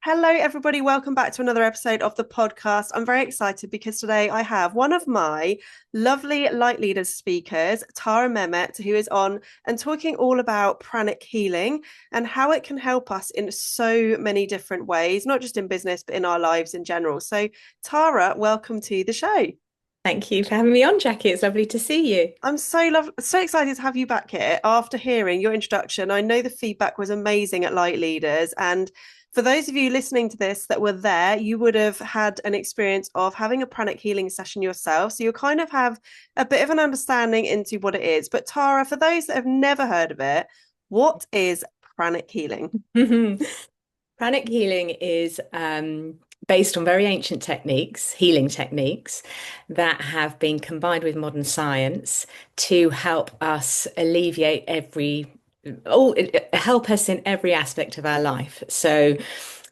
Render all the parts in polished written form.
Hello, everybody. Welcome back to another episode of the podcast. I'm very excited because today I have one of my lovely Light Leaders speakers, Tara Mehmet, who is on and talking all about pranic healing and how it can help us in so many different ways, not just in business, but in our lives in general. So, Tara, welcome to the show. Thank you for having me on, Jackie. It's lovely to see you. I'm so excited to have you back here after hearing your introduction. I know the feedback was amazing at Light Leaders, and for those of you listening to this that were there, you would have had an experience of having a pranic healing session yourself. So you'll kind of have a bit of an understanding into what it is. But Tara, for those that have never heard of it, what is pranic healing? Pranic healing is based on very ancient techniques, healing techniques that have been combined with modern science to help us alleviate help us in every aspect of our life. So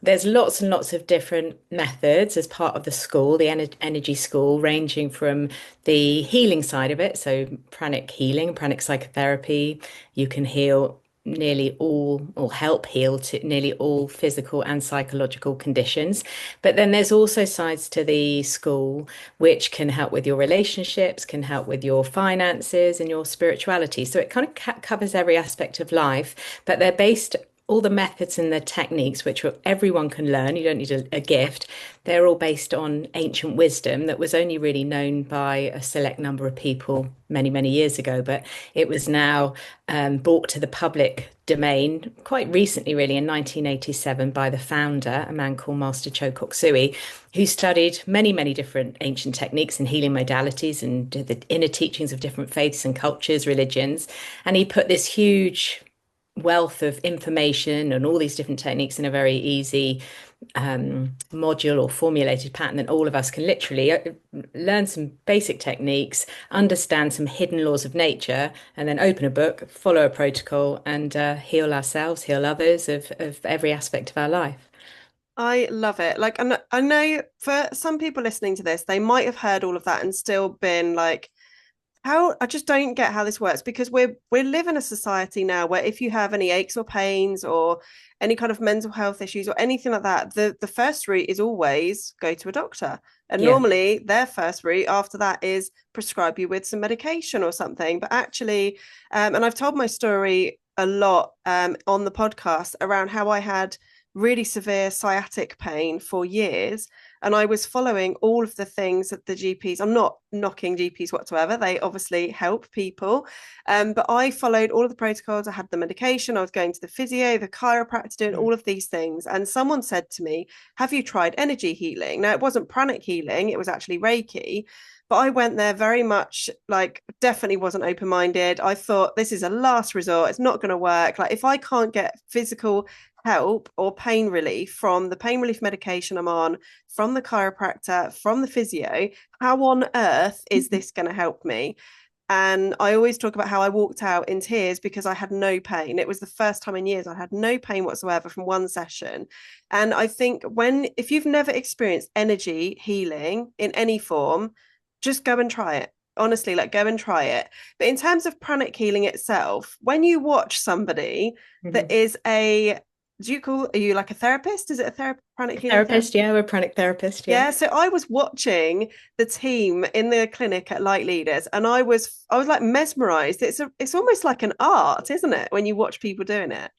there's lots and lots of different methods as part of the school, the energy school, ranging from the healing side of it, so pranic healing, pranic psychotherapy. You can heal nearly all or help heal to nearly all physical and psychological conditions. But then there's also sides to the school which can help with your relationships, can help with your finances and your spirituality. So it kind of covers every aspect of life, but they're based all the methods and the techniques, which everyone can learn, you don't need a gift, they're all based on ancient wisdom that was only really known by a select number of people many, many years ago. But it was now brought to the public domain quite recently, really, in 1987 by the founder, a man called Master Choe Sui, who studied many, many different ancient techniques and healing modalities and the inner teachings of different faiths and cultures, religions. And he put this huge wealth of information and all these different techniques in a very easy module or formulated pattern that all of us can literally learn some basic techniques, understand some hidden laws of nature, and then open a book, follow a protocol, and heal ourselves, heal others of every aspect of our life. I love it. Like, and I know for some people listening to this, they might have heard all of that and still been like, how I just don't get how this works because we live in a society now where if you have any aches or pains or any kind of mental health issues or anything like that, the first route is always go to a doctor. And Yeah. normally their first route after that is prescribe you with some medication or something. But actually, and I've told my story a lot on the podcast around how I had really severe sciatic pain for years and I was following all of the things that the GPs, I'm not knocking GPs whatsoever, they obviously help people. But I followed all of the protocols. I had the medication, I was going to the physio, the chiropractor, doing Mm. all of these things. And someone said to me, have you tried energy healing? Now, it wasn't pranic healing, it was actually Reiki. But I went there very much like definitely wasn't open minded. I thought this is a last resort. It's not going to work. Like if I can't get physical help or pain relief from the pain relief medication I'm on, from the chiropractor, from the physio, how on earth is this going to help me? And I always talk about how I walked out in tears because I had no pain. It was the first time in years I had no pain whatsoever from one session. And I think if you've never experienced energy healing in any form, just go and try it. Honestly, like go and try it. But in terms of pranic healing itself, when you watch somebody that Mhm. is are you like a therapist? Is it a pranic healing therapist? Therapist, yeah, we're a pranic therapist, yeah. Yeah, so I was watching the team in the clinic at Light Leaders, and I was like mesmerized. It's almost like an art, isn't it, when you watch people doing it?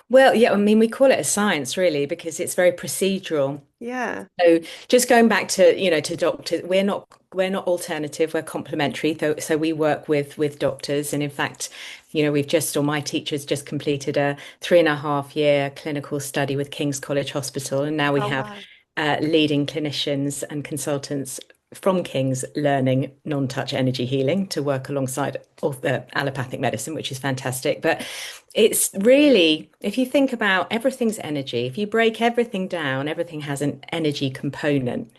Well, yeah, I mean, we call it a science really because it's very procedural. Yeah. So just going back to, to doctors, we're not alternative, we're complementary. So we work with doctors. And in fact, or my teacher's just completed a 3.5 year clinical study with King's College Hospital. And now we Oh have wow. leading clinicians and consultants from King's learning non-touch energy healing to work alongside of the allopathic medicine, which is fantastic. But it's really, if you think about everything's energy, if you break everything down, everything has an energy component.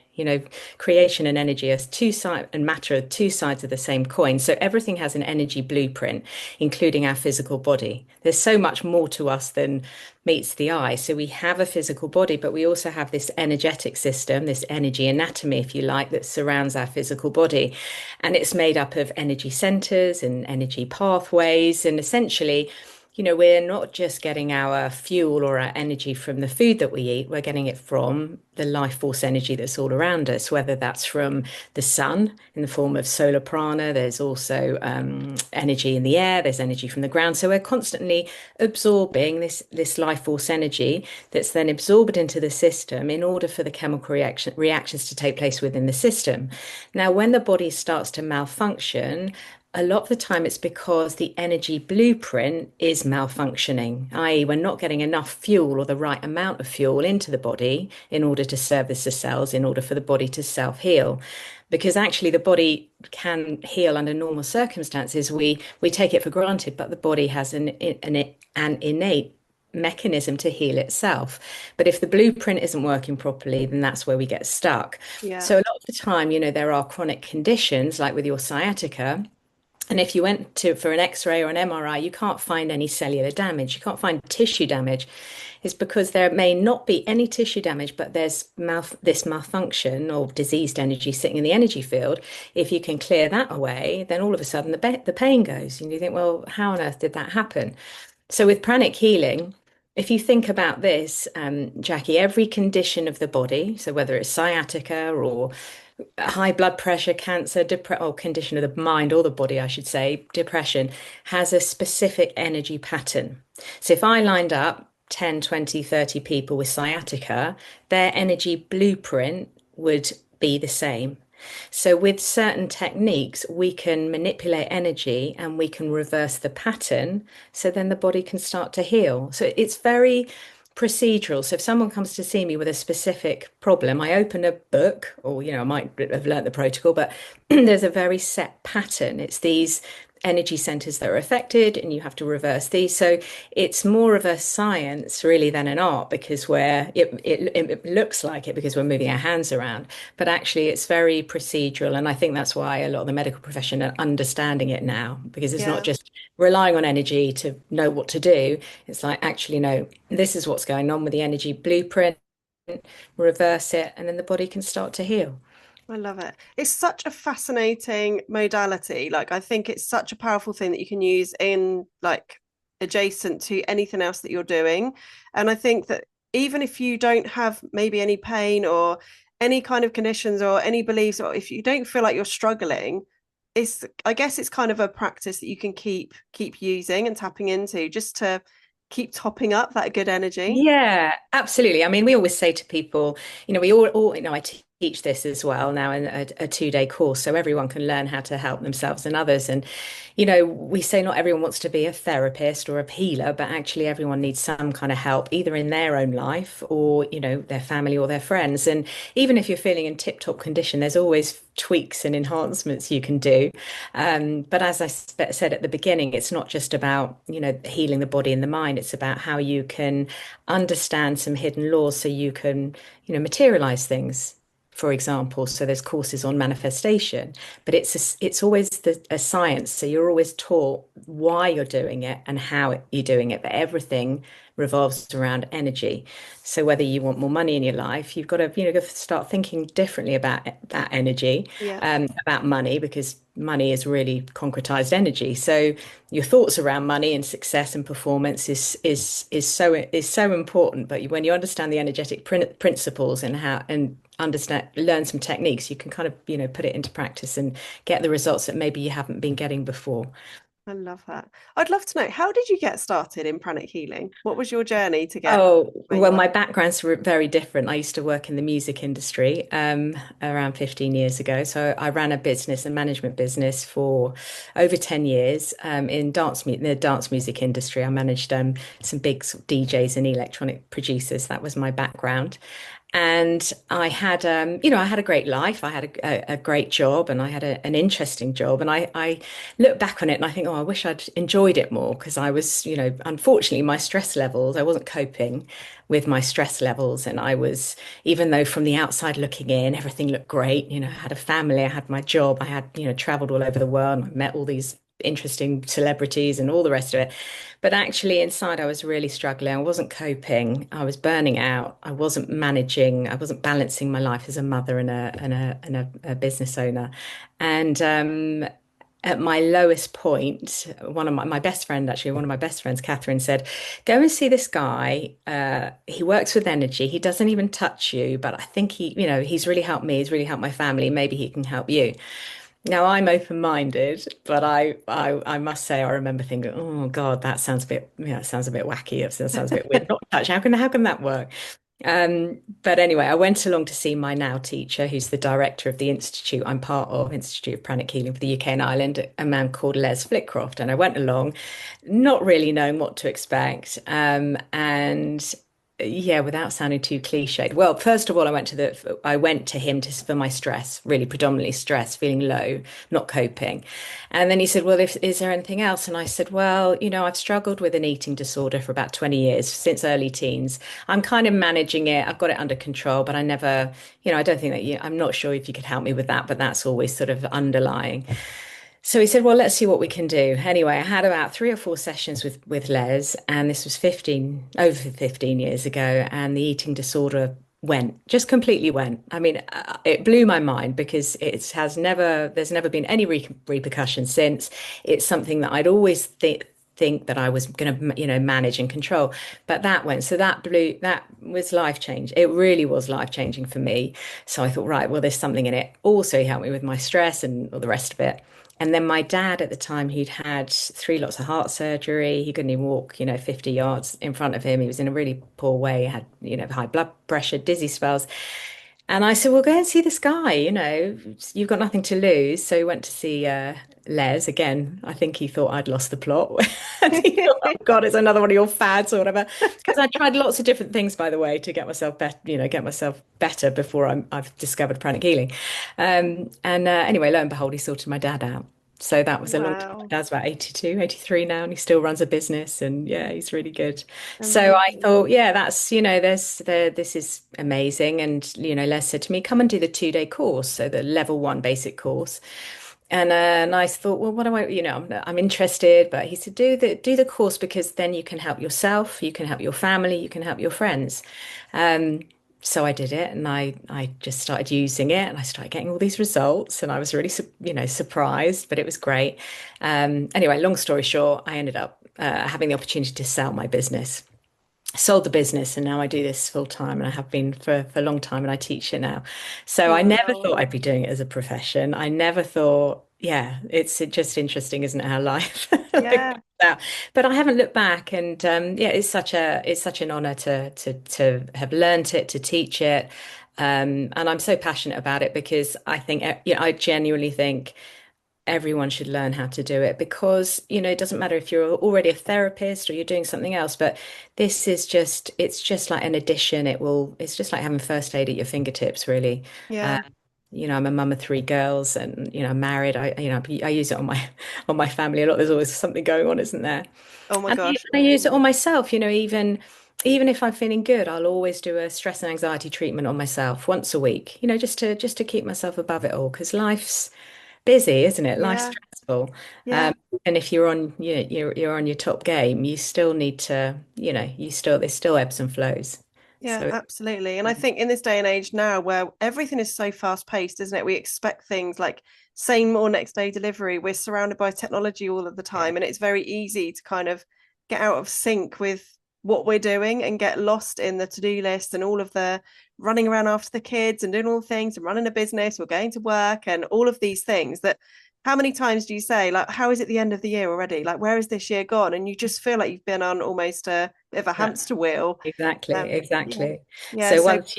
Creation and energy are two sides, and matter are two sides of the same coin. So everything has an energy blueprint, including our physical body. There's so much more to us than meets the eye. So we have a physical body, but we also have this energetic system, this energy anatomy, if you like, that surrounds our physical body. And it's made up of energy centers and energy pathways. And essentially, we're not just getting our fuel or our energy from the food that we eat, we're getting it from the life force energy that's all around us, whether that's from the sun in the form of solar prana, there's also energy in the air, there's energy from the ground. So we're constantly absorbing this life force energy that's then absorbed into the system in order for the chemical reactions to take place within the system. Now, when the body starts to malfunction, a lot of the time it's because the energy blueprint is malfunctioning, i.e., we're not getting enough fuel or the right amount of fuel into the body in order to service the cells, in order for the body to self-heal. Because actually the body can heal under normal circumstances. We take it for granted, but the body has an innate mechanism to heal itself. But if the blueprint isn't working properly, then that's where we get stuck. Yeah. So a lot of the time, there are chronic conditions like with your sciatica. And if you went to for an X-ray or an MRI, you can't find any cellular damage. You can't find tissue damage. It's because there may not be any tissue damage, but there's this malfunction or diseased energy sitting in the energy field. If you can clear that away, then all of a sudden the pain goes. And you think, well, how on earth did that happen? So with pranic healing, if you think about this, Jackie, every condition of the body, so whether it's sciatica or high blood pressure, cancer, or condition of the mind or the body, I should say, depression, has a specific energy pattern. So if I lined up 10, 20, 30 people with sciatica, their energy blueprint would be the same. So with certain techniques, we can manipulate energy and we can reverse the pattern so then the body can start to heal. So it's very procedural. So if someone comes to see me with a specific problem, I open a book, or I might have learnt the protocol, but there's a very set pattern. It's these energy centers that are affected, and you have to reverse these. So it's more of a science really than an art, because it looks like it because we're moving our hands around, but actually it's very procedural. And I think that's why a lot of the medical profession are understanding it now, because it's not Yeah. just relying on energy to know what to do. It's like, actually, no, this is what's going on with the energy blueprint, reverse it, and then the body can start to heal. I love it. It's such a fascinating modality. Like, I think it's such a powerful thing that you can use in like adjacent to anything else that you're doing. And I think that even if you don't have maybe any pain or any kind of conditions or any beliefs, or if you don't feel like you're struggling, I guess it's kind of a practice that you can keep using and tapping into just to keep topping up that good energy. Yeah, absolutely. I mean, we always say to people, we all I teach this as well now in a 2-day course, so everyone can learn how to help themselves and others. And, we say not everyone wants to be a therapist or a healer, but actually everyone needs some kind of help, either in their own life or, their family or their friends. And even if you're feeling in tip-top condition, there's always tweaks and enhancements you can do. But as I said at the beginning, it's not just about, healing the body and the mind. It's about how you can understand some hidden laws so you can, materialize things. For example, so there's courses on manifestation, but it's always a science. So you're always taught why you're doing it and how you're doing it. But everything revolves around energy. So whether you want more money in your life, you've got to, start thinking differently about that energy, Yeah, about money, because money is really concretized energy. So your thoughts around money and success and performance is so important. But when you understand the energetic principles and how and understand learn some techniques, you can kind of put it into practice and get the results that maybe you haven't been getting before. I love that. I'd love to know, how did you get started in pranic healing? What was your journey to get Oh, where well, you are? my background's were very different. I used to work in the music industry around 15 years ago. So I ran a business, a management business for over 10 years in the dance music industry. I managed some big DJs and electronic producers. That was my background. And I had a great life. I had a great job, and I had an interesting job. And I look back on it and I think, oh, I wish I'd enjoyed it more, because I was, unfortunately, my stress levels, I wasn't coping with my stress levels. And I was, even though from the outside looking in, everything looked great, I had a family, I had my job, I had, traveled all over the world, I met all these interesting celebrities and all the rest of it. But actually, inside, I was really struggling. I wasn't coping. I was burning out. I wasn't managing. I wasn't balancing my life as a mother and a business owner. And at my lowest point, one of my best friend, actually, one of my best friends, Catherine, said, go and see this guy. He works with energy. He doesn't even touch you, but I think he's really helped me. He's really helped my family. Maybe he can help you. Now I'm open-minded, but I must say I remember thinking, oh God, that sounds a bit, it sounds a bit wacky. It sounds a bit weird. Not touch. How can that work? But anyway, I went along to see my now teacher, who's the director of the institute I'm part of, Institute of Pranic Healing for the UK and Ireland, a man called Les Flitcroft. And I went along, not really knowing what to expect. And yeah, without sounding too cliched. Well, first of all, I went to him for my stress, really predominantly stress, feeling low, not coping. And then he said, well, is there anything else? And I said, well, I've struggled with an eating disorder for about 20 years, since early teens. I'm kind of managing it. I've got it under control, but I never, I don't think that I'm not sure if you could help me with that, but that's always sort of underlying. So he said, well, let's see what we can do. Anyway, I had about 3 or 4 sessions with Les, and this was over 15 years ago, and the eating disorder just completely went. I mean, it blew my mind because there's never been any repercussions since. It's something that I'd always think that I was going to, manage and control. But that went, so that was life change. It really was life changing for me. So I thought, right, well, there's something in it. Also, he helped me with my stress and all the rest of it. And then my dad at the time, he'd had 3 lots of heart surgery. He couldn't even walk, 50 yards in front of him. He was in a really poor way, had, high blood pressure, dizzy spells. And I said, well, go and see this guy, you've got nothing to lose. So we went to see Les again. I think he thought I'd lost the plot. And he thought, oh God, it's another one of your fads or whatever. Because I tried lots of different things, by the way, to get myself better, get myself better before I've discovered pranic healing. And anyway, lo and behold, he sorted my dad out. So that was a long time. My Wow. dad's about 82, 83 now, and he still runs a business. And yeah, he's really good. So I Amazing. thought, yeah, this is amazing. And, Les said to me, come and do the 2-day course. So the level 1 basic course. And I thought, well, what do I, I'm interested. But he said, do the course because then you can help yourself, you can help your family, you can help your friends. Um, so I did it, and I just started using it, and I started getting all these results, and I was really, surprised, but it was great. Anyway, long story short, I ended up having the opportunity to sell my business. Sold the business, and now I do this full time, and I have been for a long time, and I teach it now. So I never Wow. thought I'd be doing it as a profession. I never thought, yeah, it's just interesting, isn't it, how life works Yeah. out. But I haven't looked back, and yeah, it's such an honor to have learned it, to teach it, and I'm so passionate about it because I think, I genuinely think everyone should learn how to do it because, it doesn't matter if you're already a therapist or you're doing something else, but it's just like an addition. It's just like having first aid at your fingertips, really. Uh, Yeah. I'm a mum of 3 girls and, I'm married. I use it on my on my family a lot. There's always something going on, isn't there? Oh my And gosh. I use it on myself, even if I'm feeling good, I'll always do a stress and anxiety treatment on myself once a week, just to keep myself above it all because life's busy, isn't it? Life's Yeah. stressful. Yeah. And if you're on your top game, you still need to, there's still ebbs and flows. Yeah, So absolutely. And I think in this day and age now where everything is so fast paced, isn't it? We expect things like same or next day delivery. We're surrounded by technology all of the yeah, time, and it's very easy to kind of get out of sync with what we're doing and get lost in the to-do list and all of the running around after the kids and doing all the things and running a business or going to work and all of these things that how many times do you say, like, how is it the end of the year already? Like, where is this year gone? And you just feel like you've been on almost a bit of a yeah. hamster wheel. Exactly, Yeah. exactly. Yeah. So So once,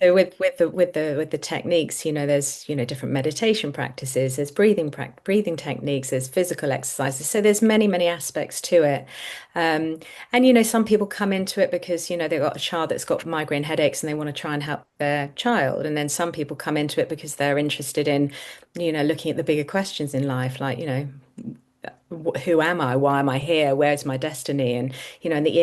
so with the techniques, there's, different meditation practices, there's breathing techniques, there's physical exercises. So there's many, many aspects to it. Um, and some people come into it because, they've got a child that's got migraine headaches and they want to try and help their child. And then some people come into it because they're interested in, looking at the bigger questions in life, like, who am I? Why am I here? Where's my destiny? And and the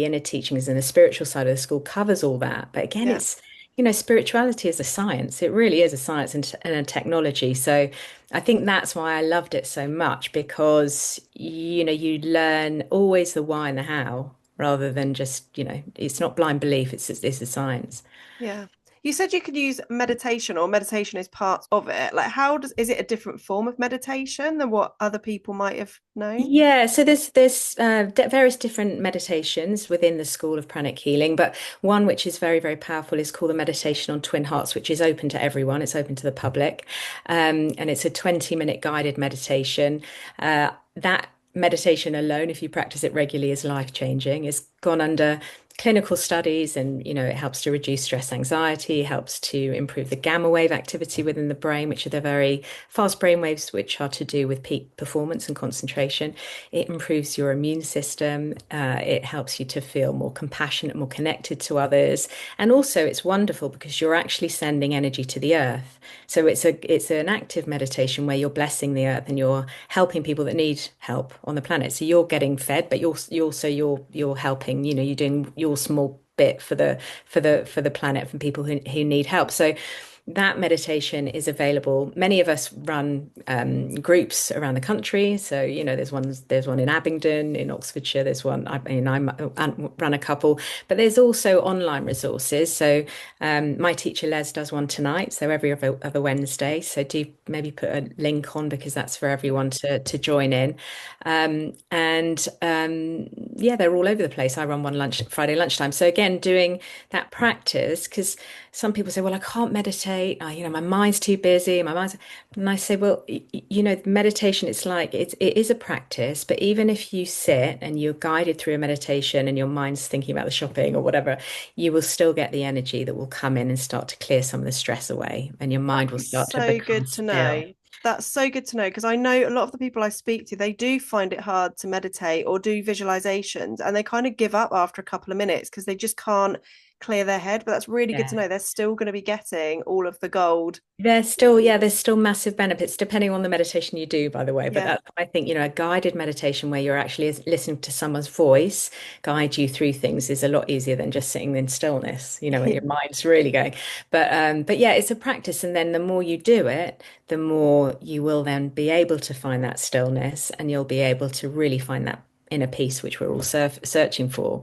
inner teachings and the spiritual side of the school covers all that. But again, yeah, it's spirituality is a science. It really is a science and a technology. So I think that's why I loved it so much because you learn always the why and the how rather than just it's not blind belief. It's a science. yeah. You said you could use meditation or meditation is part of it. Like, is it a different form of meditation than what other people might have known? Yeah, so there's various different meditations within the school of pranic healing, but one which is very, very powerful is called the meditation on twin hearts, which is open to everyone. It's open to the public, and it's a 20-minute guided meditation. That meditation alone, if you practice it regularly, is life-changing. It's gone under clinical studies, and it helps to reduce stress, anxiety, helps to improve the gamma wave activity within the brain, which are the very fast brain waves which are to do with peak performance and concentration. It improves your immune system. It helps you to feel more compassionate, more connected to others. And also it's wonderful because you're actually sending energy to the earth. So it's an active meditation where you're blessing the earth and you're helping people that need help on the planet. So you're getting fed, but you're helping, you're doing your small bit for the planet, from people who need help. So that meditation is available. Many of us run groups around the country. So, there's one in Abingdon, in Oxfordshire. There's one, I run a couple, but there's also online resources. So, my teacher Les does one tonight. So every other Wednesday. So do maybe put a link on, because that's for everyone to join in. Yeah, they're all over the place. I run one Friday lunchtime. So again, doing that practice, because some people say, well, I can't meditate. My mind's too busy. And I say, well, meditation, it is a practice, but even if you sit and you're guided through a meditation and your mind's thinking about the shopping or whatever, you will still get the energy that will come in and start to clear some of the stress away, and your mind will That's start to so become good to still. know. That's so good to know because I know a lot of the people I speak to, they do find it hard to meditate or do visualizations and they kind of give up after a couple of minutes because they just can't clear their head. But that's really good to Yeah. know. They're still going to be getting all of the gold. There's still massive benefits depending on the meditation you do, by the way. But Yeah. that's, I think, a guided meditation where you're actually listening to someone's voice guide you through things is a lot easier than just sitting in stillness, when Yeah. your mind's really going. But yeah, it's a practice. And then the more you do it, the more you will then be able to find that stillness, and you'll be able to really find that inner peace, which we're all searching for.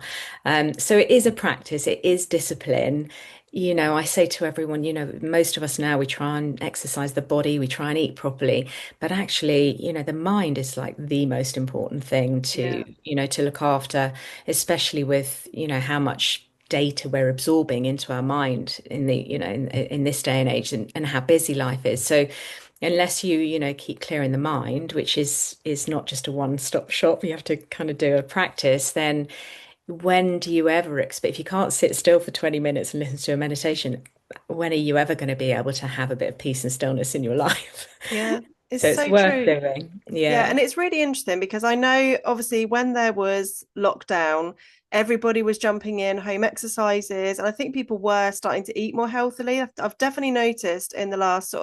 So it is a practice, it is discipline. I say to everyone, most of us now, we try and exercise the body, we try and eat properly, but actually, the mind is like the most important thing Yeah. to look after, especially with, how much data we're absorbing into our mind in this day and age, and how busy life is. So unless you keep clearing the mind, which is not just a one-stop shop, you have to kind of do a practice, then when do you ever expect, if you can't sit still for 20 minutes and listen to a meditation, when are you ever going to be able to have a bit of peace and stillness in your life? Yeah. It's So it's so worth true. doing. Yeah, Yeah. and it's really interesting because I know obviously when there was lockdown, everybody was jumping in home exercises, and I think people were starting to eat more healthily. I've definitely noticed in the last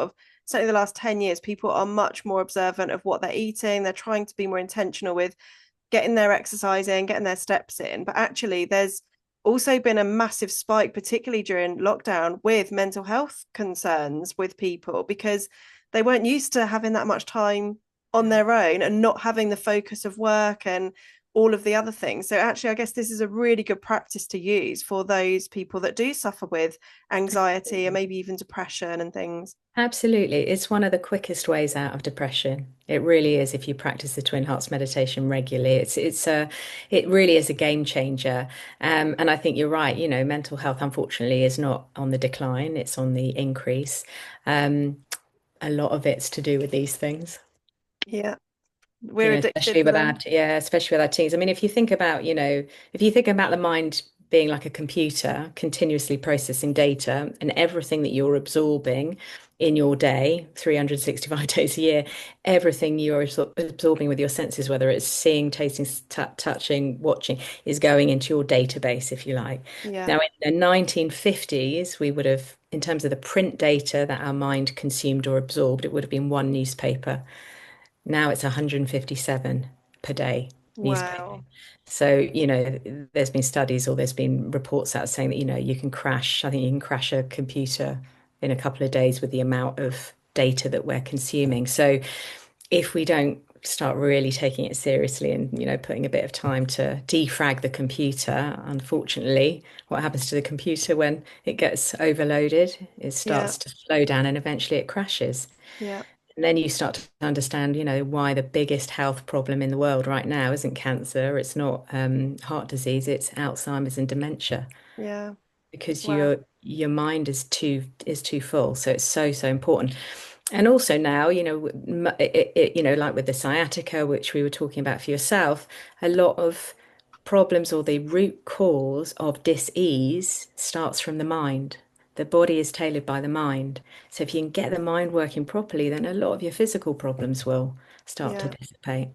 certainly the last 10 years, people are much more observant of what they're eating. They're trying to be more intentional with getting their exercise in, getting their steps in. But actually, there's also been a massive spike, particularly during lockdown, with mental health concerns with people because they weren't used to having that much time on their own and not having the focus of work and all of the other things. So actually, I guess this is a really good practice to use for those people that do suffer with anxiety and maybe even depression and things. Absolutely. It's one of the quickest ways out of depression. It really is if you practice the Twin Hearts meditation regularly. It really is a game changer. And I think you're right, mental health unfortunately is not on the decline, it's on the increase. Um, a lot of it's to do with these things. Yeah, we're addicted Especially to with them. especially with our teens. I mean, if you think about the mind being like a computer, continuously processing data, and everything that you're absorbing in your day, 365 days a year, everything you're absorbing with your senses, whether it's seeing, tasting, touching, watching, is going into your database, if you like. Yeah. Now, in the 1950s, we would have, in terms of the print data that our mind consumed or absorbed, it would have been one newspaper. Now it's 157 per day newspaper. Wow. So, there's been studies or there's been reports out saying that, you can crash, I think you can crash a computer in a couple of days with the amount of data that we're consuming. So if we don't start really taking it seriously and, putting a bit of time to defrag the computer. Unfortunately, what happens to the computer when it gets overloaded? It Yeah, starts to slow down and eventually it crashes. yeah, And then you start to understand, why the biggest health problem in the world right now isn't cancer, it's not heart disease, it's Alzheimer's and dementia yeah. because Wow. your mind is too full. So it's so important. And also now, like with the sciatica, which we were talking about for yourself, a lot of problems or the root cause of dis-ease starts from the mind. The body is tailored by the mind. So if you can get the mind working properly, then a lot of your physical problems will start to Yeah, dissipate.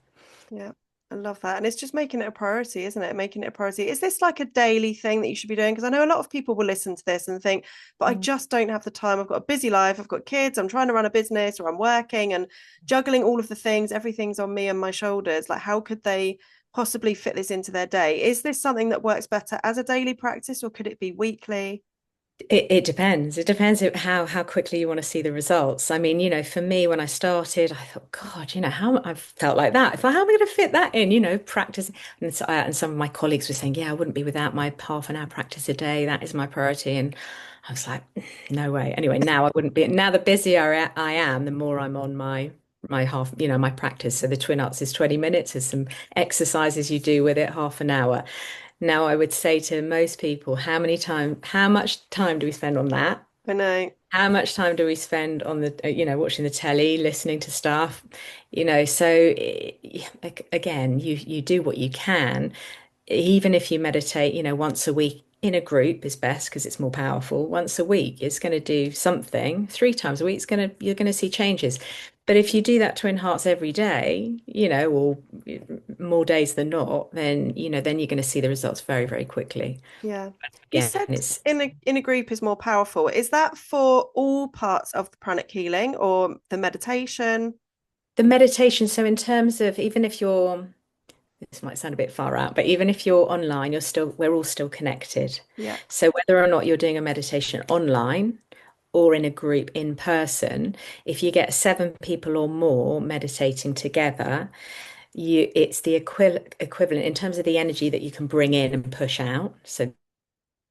yeah. I love that. And it's just making it a priority, isn't it? Making it a priority. Is this like a daily thing that you should be doing? Because I know a lot of people will listen to this and think, but I Mm. just don't have the time. I've got a busy life. I've got kids. I'm trying to run a business or I'm working and juggling all of the things. Everything's on me and my shoulders. Like, how could they possibly fit this into their day? Is this something that works better as a daily practice or could it be weekly? It depends. It depends how quickly you want to see the results. I mean, for me, when I started, I thought, God, how I felt like that. How am I going to fit that in? Practice. And some of my colleagues were saying, yeah, I wouldn't be without my half an hour practice a day. That is my priority. And I was like, no way. Anyway, now I wouldn't be. Now the busier I am, the more I'm on my half, my practice. So the twin arts is 20 minutes. There's some exercises you do with it, half an hour. Now, I would say to most people, how much time do we spend on that? I know. How much time do we spend on watching the telly, listening to stuff? So again, you do what you can. Even if you meditate, once a week in a group is best because it's more powerful. Once a week, it's going to do something. 3 times a week, you're going to see changes. But if you do that twin hearts every day, or more days than not, then you're going to see the results very, very quickly. Yeah. You Again, said it's in a group is more powerful. Is that for all parts of the pranic healing or the meditation? the meditation. So in terms of even if you're, this might sound a bit far out, but even if you're online, we're all still connected. Yeah. So whether or not you're doing a meditation online or in a group in person, if you get 7 people or more meditating together, it's the equivalent in terms of the energy that you can bring in and push out. So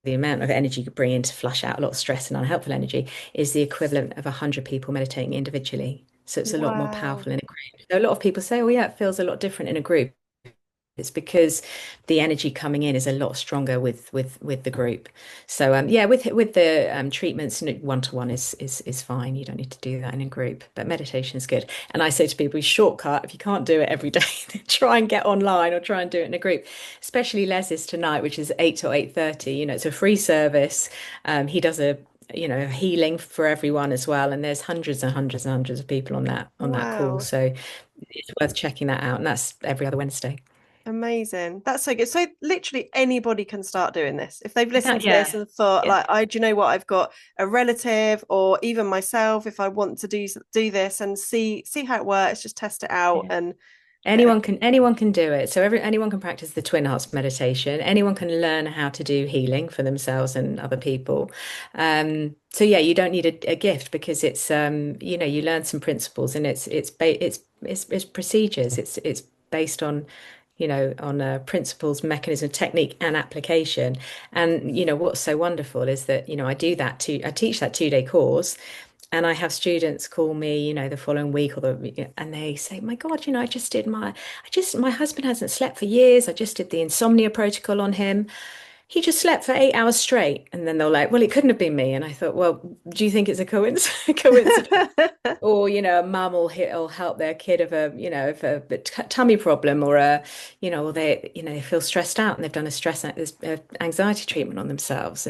the amount of energy you bring in to flush out a lot of stress and unhelpful energy is the equivalent of 100 people meditating individually. So it's a lot more Wow. powerful in a group. So a lot of people say, oh yeah, it feels a lot different in a group. It's because the energy coming in is a lot stronger with the group. So yeah, with the treatments, one to one is fine. You don't need to do that in a group, but meditation is good. And I say to people, shortcut if you can't do it every day, then try and get online or try and do it in a group. Especially Les's tonight, which is 8 till 8:30. It's a free service. He does a healing for everyone as well, and there's hundreds and hundreds and hundreds of people on that call. Wow. So it's worth checking that out, and that's every other Wednesday. Amazing. That's so good. So literally anybody can start doing this. If they've listened to this Yeah. and thought Yeah. like, do you know what? I've got a relative or even myself, if I want to do this and see how it works, just test it out Yeah. and get Anyone can do it. So anyone can practice the twin hearts meditation. Anyone can learn how to do healing for themselves and other people. So yeah, you don't need a gift because it's you learn some principles and it's procedures. It's based on principles, mechanism, technique, and application. And what's so wonderful is that I teach that 2-day course. And I have students call me, the following week and they say, my God, my husband hasn't slept for years. I just did the insomnia protocol on him. He just slept for 8 hours straight. And then they're like, well, it couldn't have been me. And I thought, well, do you think it's a coincidence? Or, a mum will help their kid of a tummy problem or or they feel stressed out and they've done this anxiety treatment on themselves.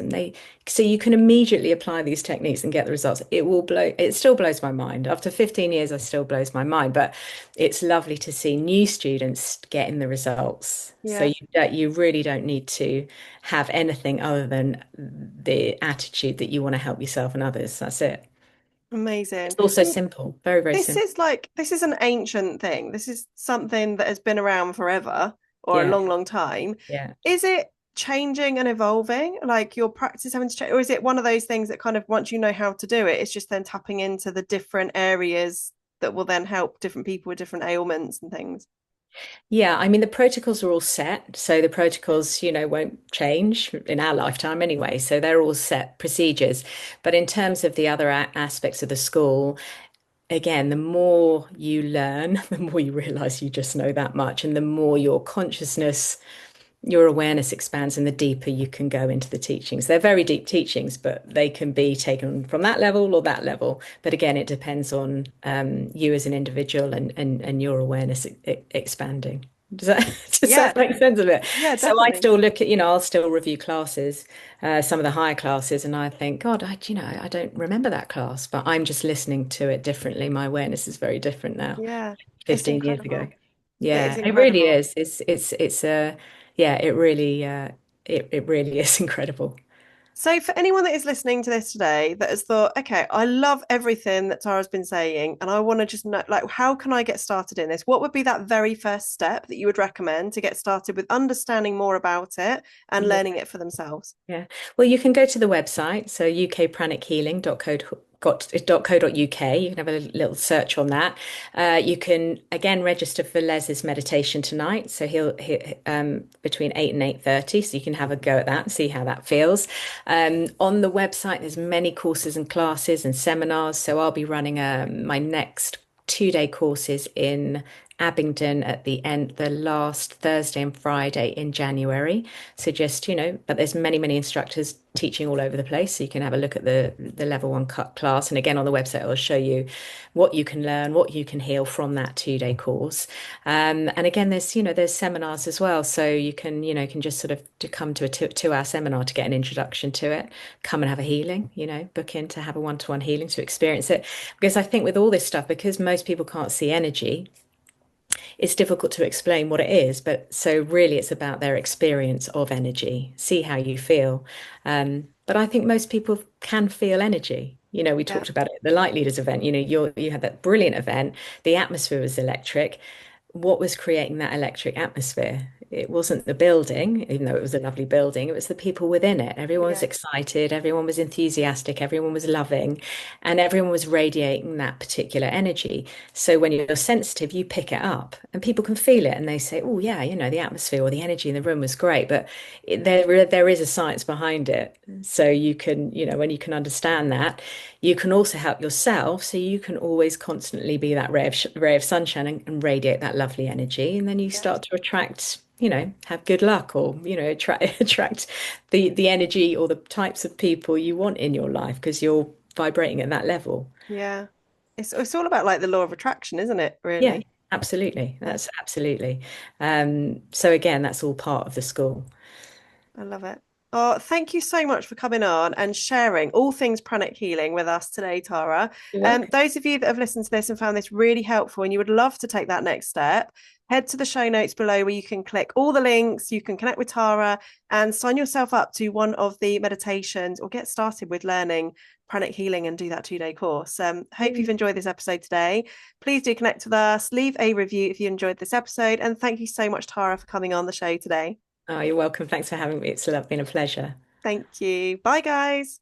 So you can immediately apply these techniques and get the results. It still blows my mind. After 15 years, it still blows my mind, but it's lovely to see new students getting the results. So Yeah, you really don't need to have anything other than the attitude that you want to help yourself and others. That's it. It's amazing. also And simple, very, very simple. this is an ancient thing. This is something that has been around forever or a Yeah, long, long time. yeah. Is it changing and evolving? Like your practice having to change, or is it one of those things that kind of once you know how to do it, it's just then tapping into the different areas that will then help different people with different ailments and things? Yeah, I mean, the protocols are all set. So the protocols, won't change in our lifetime anyway. So they're all set procedures. But in terms of the other aspects of the school, again, the more you learn, the more you realize you just know that much. And the more your consciousness, your awareness expands, and the deeper you can go into the teachings. They're very deep teachings, but they can be taken from that level or that level. But again, it depends on you as an individual and your awareness expanding. Does that does Yeah, that make sense of it? yeah, So I definitely. still look at, I'll still review classes, some of the higher classes, and I think, God, I don't remember that class, but I'm just listening to it differently. My awareness is very different now, Yeah, it's 15 years ago. incredible. It is Yeah, it really incredible. is. It's yeah, it really is incredible. So, for anyone that is listening to this today that has thought, okay, I love everything that Tara's been saying, and I want to just know, like, how can I get started in this? What would be that very first step that you would recommend to get started with understanding more about it and Yeah. learning it for themselves? Yeah. Well, you can go to the website, so ukpranichealing.co.uk. You can have a little search on that. You can again register for Les's meditation tonight. So he between 8 and 8:30. So you can have a go at that and see how that feels. On the website, there's many courses and classes and seminars. So I'll be running my next 2-day courses in Abingdon at the last Thursday and Friday in January. So just, but there's many, many instructors teaching all over the place. So you can have a look at the level one cut class. And again, on the website, it'll show you what you can learn, what you can heal from that 2-day course. And again, there's seminars as well. So you can just sort of to come to a 2-hour seminar to get an introduction to it, come and have a healing, book in to have a one-to-one healing to experience it. Because I think with all this stuff, because most people can't see energy, it's difficult to explain what it is, but so really it's about their experience of energy, see how you feel. But I think most people can feel energy. We Yeah, talked about it at the Light Leaders event. You had that brilliant event. The atmosphere was electric. What was creating that electric atmosphere? It wasn't the building, even though it was a lovely building. It was the people within it. Everyone was yeah, excited, everyone was enthusiastic, everyone was loving, and everyone was radiating that particular energy. So when you're sensitive, you pick it up and people can feel it and they say, oh, yeah, the atmosphere or the energy in the room was great. But there is a science behind it. So you can, when you can understand that, you can also help yourself. So you can always constantly be that ray of sunshine and radiate that lovely energy. And then you yeah, start to attract, have good luck or, attract the energy or the types of people you want in your life because you're vibrating at that level. yeah. It's all about like the law of attraction, isn't it? Yeah, Really? absolutely. Yeah, That's absolutely. So again, that's all part of the school. I love it. Oh, thank you so much for coming on and sharing all things pranic healing with us today, Tara. You're welcome. Those of you that have listened to this and found this really helpful and you would love to take that next step, head to the show notes below where you can click all the links, you can connect with Tara and sign yourself up to one of the meditations or get started with learning pranic healing and do that 2-day course. Hope Yeah. you've enjoyed this episode today. Please do connect with us, leave a review if you enjoyed this episode, and thank you so much, Tara, for coming on the show today. Oh, you're welcome. Thanks for having me. It's been a pleasure. Thank you. Bye, guys.